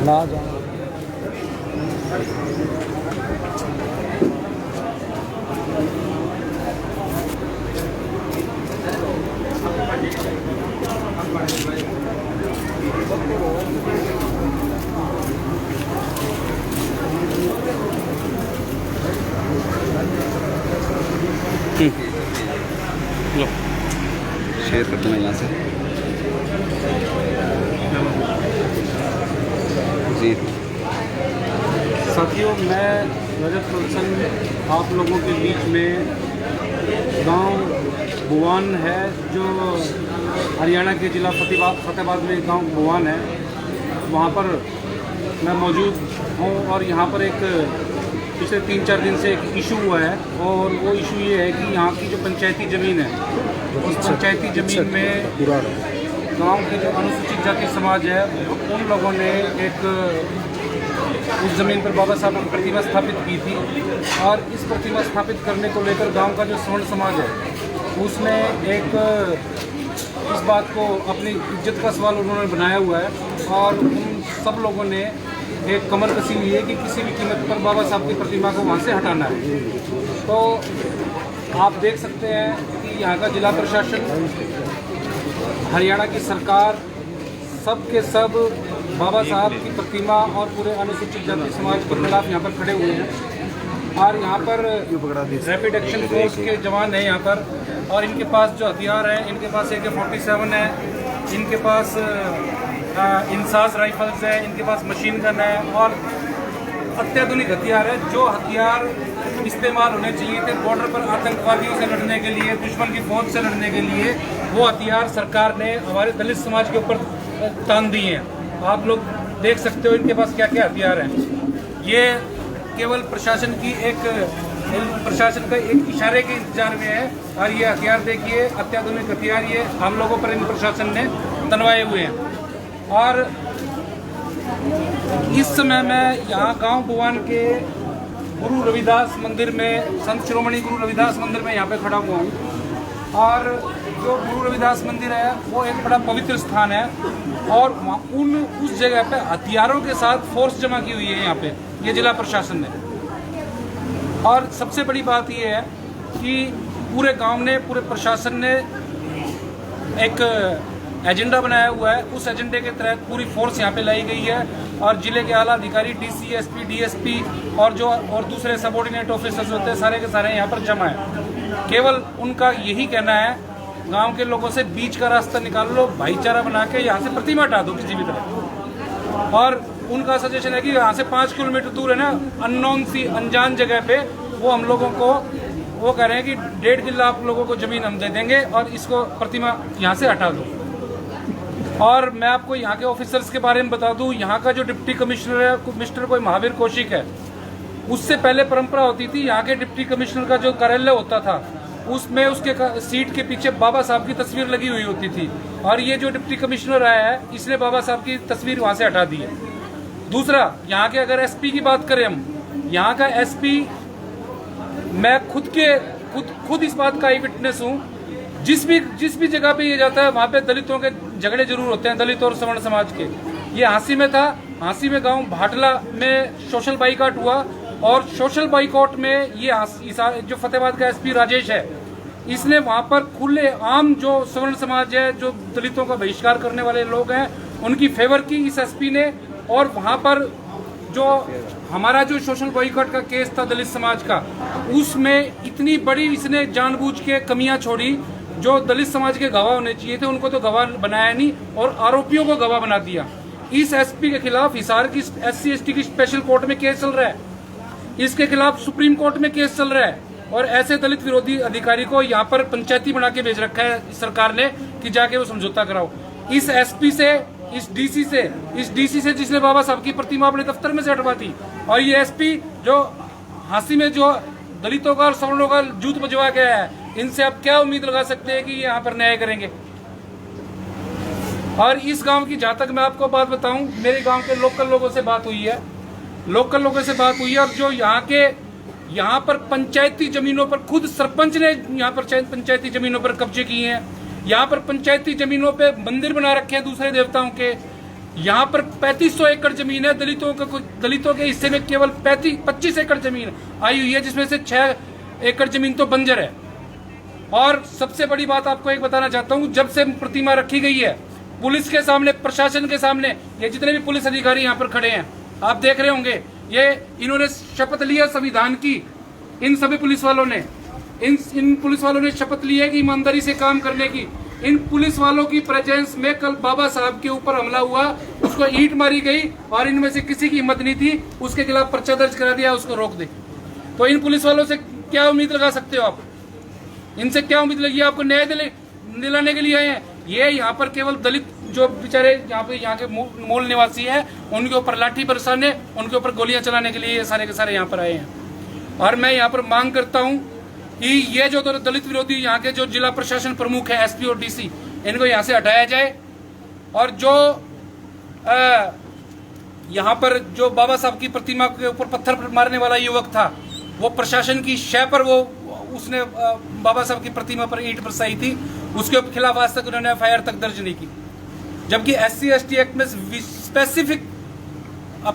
ना जाओ। लो शेयर कर देना यहाँ से जी। साथियों, मैं रजत प्रसन्न आप लोगों के बीच में गांव बुवान है जो हरियाणा के ज़िला फतेहाबाद में गांव बुवान है, वहां पर मैं मौजूद हूं। और यहां पर एक पिछले 3-4 दिन से एक इशू हुआ है, और वो इशू ये है कि यहाँ की जो पंचायती ज़मीन है, उस पंचायती ज़मीन में गांव की जो अनुसूचित जाति समाज है, उन लोगों ने एक उस ज़मीन पर बाबा साहब की प्रतिमा स्थापित की थी। और इस प्रतिमा स्थापित करने को लेकर गांव का जो स्वर्ण समाज है, उसने एक इस बात को अपनी इज्जत का सवाल उन्होंने बनाया हुआ है। और उन सब लोगों ने एक कमर कसी हुई है कि किसी भी कीमत पर बाबा साहब की प्रतिमा को वहाँ से हटाना है। तो आप देख सकते हैं कि यहाँ का जिला प्रशासन, हरियाणा की सरकार, सब के सब बाबा साहब की प्रतिमा और पूरे अनुसूचित जाति समाज के खिलाफ यहाँ पर खड़े हुए हैं। और यहाँ पर रैपिड एक्शन फोर्स के जवान हैं यहाँ पर, और इनके पास जो हथियार हैं, इनके पास AK-47 है, इनके पास इंसास राइफल्स है, इनके पास मशीन गन है, और अत्याधुनिक हथियार है। जो हथियार इस्तेमाल होने चाहिए थे बॉर्डर पर आतंकवादियों से लड़ने के लिए, दुश्मन की फौज से लड़ने के लिए, वो हथियार सरकार ने हमारे दलित समाज के ऊपर तान दिए हैं। आप लोग देख सकते हो इनके पास क्या क्या हथियार हैं। ये केवल प्रशासन का एक इशारे के इंतजार में है। और ये हथियार देखिए, अत्याधुनिक हथियार ये हम लोगों पर इन प्रशासन ने तनवाए हुए हैं। और इस समय मैं यहाँ गांव बुवान के गुरु रविदास मंदिर में, संत शिरोमणि गुरु रविदास मंदिर में यहाँ पे खड़ा हुआ हूँ। और जो गुरु रविदास मंदिर है वो एक बड़ा पवित्र स्थान है, और उस जगह पे हथियारों के साथ फोर्स जमा की हुई है यहाँ पे, ये जिला प्रशासन ने। और सबसे बड़ी बात ये है कि पूरे गांव ने, पूरे प्रशासन ने एक एजेंडा बनाया हुआ है। उस एजेंडे के तहत पूरी फोर्स यहाँ पे लाई गई है, और जिले के आला अधिकारी, DC, SP, DSP और दूसरे सबऑर्डिनेट ऑफिसर्स होते हैं, सारे के सारे यहाँ पर जमा है। केवल उनका यही कहना है, गांव के लोगों से बीच का रास्ता निकाल लो, भाईचारा बना के यहाँ से प्रतिमा हटा दो किसी भी तरह। और उनका सजेशन है कि यहाँ से 5 किलोमीटर दूर है ना, अननोन सी अनजान जगह पे वो हम लोगों को वो कह रहे हैं कि 1.5 किला आप लोगों को जमीन हम दे देंगे, और इसको प्रतिमा यहाँ से हटा दो। और मैं आपको यहाँ के ऑफिसर्स के बारे में बता दूं, यहाँ का जो डिप्टी कमिश्नर है, मिस्टर कोई महावीर कौशिक है, उससे पहले परंपरा होती थी, यहाँ के डिप्टी कमिश्नर का जो कार्यालय होता था, उसमें उसके सीट के पीछे बाबा साहब की तस्वीर लगी हुई होती थी। और ये जो डिप्टी कमिश्नर आया है, इसने बाबा साहब की तस्वीर वहाँ से हटा दी है। दूसरा, यहाँ के अगर SP की बात करें हम, यहाँ का SP, मैं खुद इस बात का आई विटनेस हूँ। जिस भी जगह पे ये जाता है, वहाँ पे दलितों के झगड़े जरूर होते हैं, दलित और सवर्ण समाज के। ये हाँसी में था, हाँसी में गांव भाटला में सोशल बाइकआउट हुआ, और सोशल बाइकआउट में ये जो फतेहाबाद का SP राजेश है, इसने वहाँ पर खुले आम जो सवर्ण समाज है, जो दलितों का बहिष्कार करने वाले लोग हैं, उनकी फेवर की इस SP ने। और वहाँ पर जो हमारा जो सोशल बॉयकॉट का केस था दलित समाज का, उसमें इतनी बड़ी इसने जानबूझ के कमियां छोड़ी। जो दलित समाज के गवाह होने चाहिए थे, उनको तो गवाह बनाया नहीं, और आरोपियों को गवाह बना दिया। इस SP के खिलाफ हिसार की SC ST की स्पेशल कोर्ट में केस चल रहा है, इसके खिलाफ सुप्रीम कोर्ट में केस चल रहा है। और ऐसे दलित विरोधी अधिकारी को यहाँ पर पंचायती बना के भेज रखा है सरकार ने कि जाके वो समझौता कराओ। इस SP से, इस DC से जिसने बाबा साहब की प्रतिमा अपने दफ्तर में से हटवा दी, और ये SP जो हाँसी में जो दलितों का और सवर्णों का जूत बजवा गया है, इनसे आप क्या उम्मीद लगा सकते हैं कि ये यहाँ पर न्याय करेंगे। और इस गांव की, जहाँ तक मैं आपको बात बताऊं, मेरे गांव के लोकल लोगों से बात हुई है, और जो यहाँ पर पंचायती जमीनों पर खुद सरपंच ने यहाँ पर पंचायती जमीनों पर कब्जे किए हैं। यहाँ पर पंचायती जमीनों पे मंदिर बना रखे हैं दूसरे देवताओं के। यहाँ पर 3500 एकड़ जमीन है, दलितों के हिस्से में केवल 25 एकड़ जमीन आई हुई है, जिसमें से 6 एकड़ जमीन तो बंजर है। और सबसे बड़ी बात आपको एक बताना चाहता हूँ, जब से प्रतिमा रखी गई है पुलिस के सामने, प्रशासन के सामने, ये जितने भी पुलिस अधिकारी यहाँ पर खड़े हैं आप देख रहे होंगे, इन्होंने शपथ लिया संविधान की। इन सभी पुलिस वालों ने इन पुलिस वालों ने शपथ ली है कि ईमानदारी से काम करने की। इन पुलिस वालों की प्रेजेंस में कल बाबा साहब के ऊपर हमला हुआ, उसको ईंट मारी गई और इनमें से किसी की हिम्मत नहीं थी उसके खिलाफ पर्चा दर्ज करा दिया, उसको रोक दे। तो इन पुलिस वालों से क्या उम्मीद लगा सकते हो आप? इनसे क्या उम्मीद लगी? आपको न्याय दिलाने के लिए आए हैं। ये यहाँ पर केवल दलित जो बेचारे यहाँ के मूल निवासी है, उनके ऊपर लाठी बरसाने, उनके ऊपर गोलियां चलाने के लिए ये सारे के सारे यहाँ पर आए हैं। और मैं यहाँ पर मांग करता हूँ कि ये जो दलित विरोधी यहाँ के जो जिला प्रशासन प्रमुख है, एसपी और डीसी, इनको यहाँ से हटाया जाए। और जो यहाँ पर जो बाबा साहब की प्रतिमा के ऊपर पत्थर मारने वाला युवक था, वो प्रशासन की शय पर उसने बाबा साहब की प्रतिमा पर ईंट बरसाई थी, उसके खिलाफ आज तक उन्होंने एफआईआर तक दर्ज नहीं की। जबकि SC/ST एक्ट में स्पेसिफिक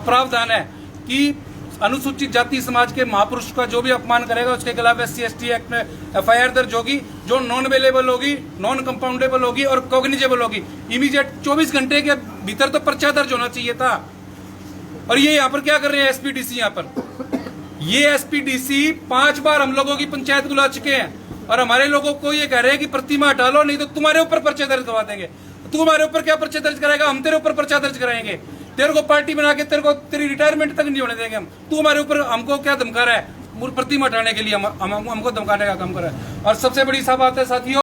प्रावधान है कि अनुसूचित जाति समाज के महापुरुष का जो भी अपमान करेगा उसके खिलाफ SC/ST एक्ट में एफआईआर दर्ज होगी, जो नॉन अवेलेबल होगी, नॉन कंपाउंडेबल होगी और कॉग्निजेबल होगी। इमीडिएट 24 घंटे के भीतर तो पर्चा दर्ज होना चाहिए था। और ये यहाँ पर क्या कर रहे हैं SPDC? यहाँ पर ये SPDC 5 बार हम लोगों की पंचायत बुला चुके हैं और हमारे लोगों को ये कह रहे हैं कि प्रतिमा हटा लो, नहीं तो तुम्हारे ऊपर पर्चे दर्ज करवा देंगे। तू हमारे ऊपर क्या पर्चे दर्ज कराएगा? हम तेरे ऊपर पर्चा दर्ज कराएंगे। तेरे को पार्टी बना के तेरी रिटायरमेंट तक नहीं होने देंगे हम। तू हमारे ऊपर हमको क्या धमका रहा है? प्रतिमा हटाने के लिए हमको धमकाने का काम कर रहा है। और सबसे बड़ी बात है साथियों,